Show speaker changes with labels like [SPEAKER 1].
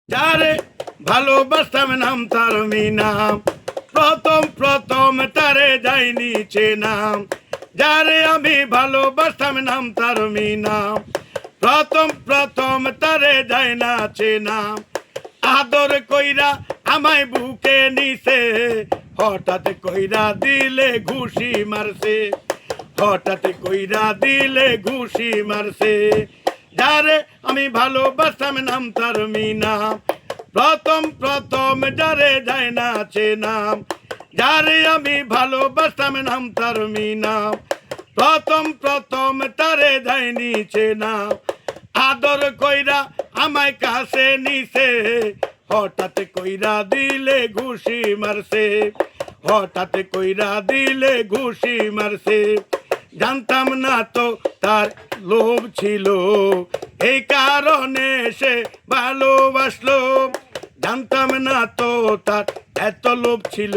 [SPEAKER 1] যারে ভালোবাসতাম নাম তার মিনা, প্রথম প্রথম তারে যাইনি চেনাম। যারে আমি ভালোবাসতাম নাম তার মিনা, প্রথম প্রথম তারে যাই না চেনাম। আদর কইরা আমায় বুকে নিছে, হঠাৎ কইরা দিলে ঘুষি মারছে, হঠাৎ কইরা দিলে ঘুষি মারছে। যারে আমি ভালোবাসতাম নাম তার মিনা, প্রথম প্রথম যারে যায় না চেনাম। যারে আমি ভালোবাসতাম নাম তার মিনা, প্রথম প্রথম তারে যায়নি চেনাম। আদর কইরা আমায় কাছে নিছে, হঠাৎ কইরা দিলে ঘুষি মারছে, হঠাৎ কইরা দিলে ঘুষি মারছে। জানতাম না তো তার লোভ ছিল, এই কারণে সে ভালোবাসলো। জানতাম না তো তার এত লোভ ছিল।